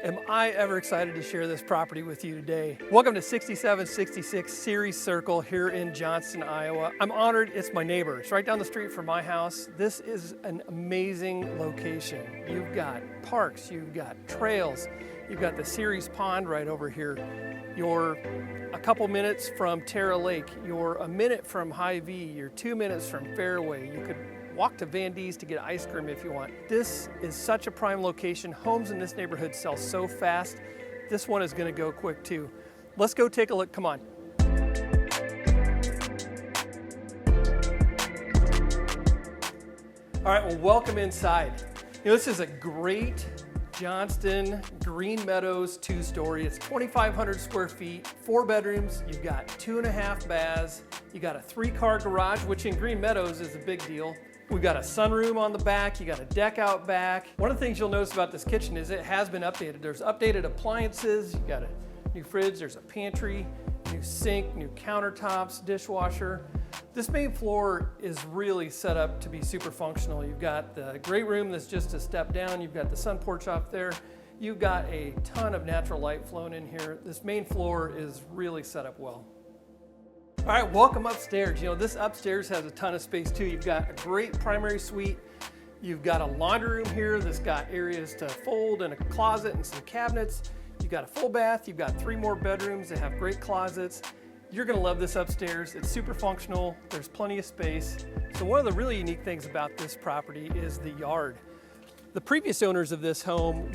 Am I ever excited to share this property with you today. Welcome to 6766 Ceres Circle here in Johnston, Iowa. I'm honored, it's my neighbor. It's right down the street from my house. This is an amazing location. You've got parks, you've got trails, you've got the Ceres Pond right over here. You're a couple minutes from Terra Lake, you're a minute from Hy-Vee, you're 2 minutes from Fairway. You could walk to Van D's to get ice cream if you want. This is such a prime location. Homes in this neighborhood sell so fast. This one is gonna go quick too. Let's go take a look, come on. All right, well, welcome inside. You know, this is a great Johnston Green Meadows 2-story. It's 2,500 square feet, 4 bedrooms. You've got 2.5 baths. You got a 3-car garage, which in Green Meadows is a big deal. We've got a sunroom on the back, you got a deck out back. One of the things you'll notice about this kitchen is it has been updated. There's updated appliances, you got a new fridge, there's a pantry, new sink, new countertops, dishwasher. This main floor is really set up to be super functional. You've got the great room that's just a step down, you've got the sun porch off there, you've got a ton of natural light flowing in here. This main floor is really set up well. All right, welcome upstairs. You know, this upstairs has a ton of space too. You've got a great primary suite. You've got a laundry room here that's got areas to fold and a closet and some cabinets. You've got a full bath. You've got 3 more bedrooms that have great closets. You're gonna love this upstairs. It's super functional. There's plenty of space. So one of the really unique things about this property is the yard. The previous owners of this home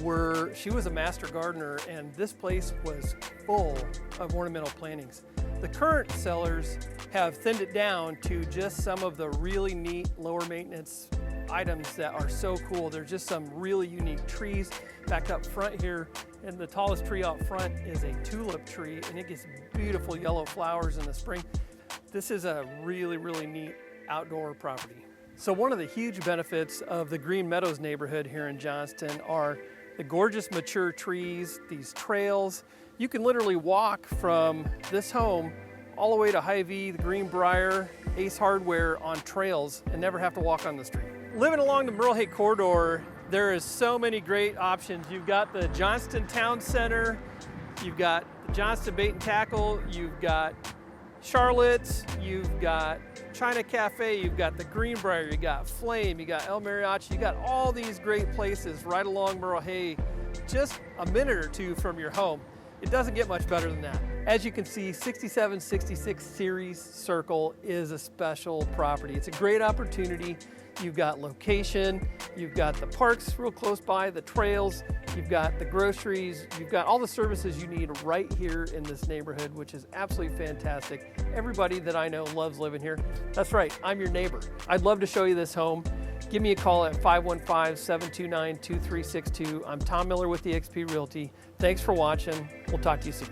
she was a master gardener, and this place was full of ornamental plantings. The current sellers have thinned it down to just some of the really neat lower maintenance items that are so cool. There's just some really unique trees. Back up front here, and the tallest tree out front is a tulip tree, and it gets beautiful yellow flowers in the spring. This is a really, really neat outdoor property. So one of the huge benefits of the Green Meadows neighborhood here in Johnston are the gorgeous mature trees, these trails. You can literally walk from this home all the way to Hy-Vee, the Greenbrier, Ace Hardware on trails and never have to walk on the street. Living along the Merle Hay corridor, there is so many great options. You've got the Johnston Town Center, you've got the Johnston Bait and Tackle, you've got Charlotte's, you've got China Cafe, you've got the Greenbrier, you got Flame, you got El Mariachi, you got all these great places right along Merle Hay, just a minute or two from your home. It doesn't get much better than that. As you can see, 6766 Ceres Circle is a special property. It's a great opportunity. You've got location, you've got the parks real close by, the trails, you've got the groceries, you've got all the services you need right here in this neighborhood, which is absolutely fantastic. Everybody that I know loves living here. That's right, I'm your neighbor. I'd love to show you this home. Give me a call at 515-729-2362. I'm Tom Miller with eXp Realty. Thanks for watching. We'll talk to you soon.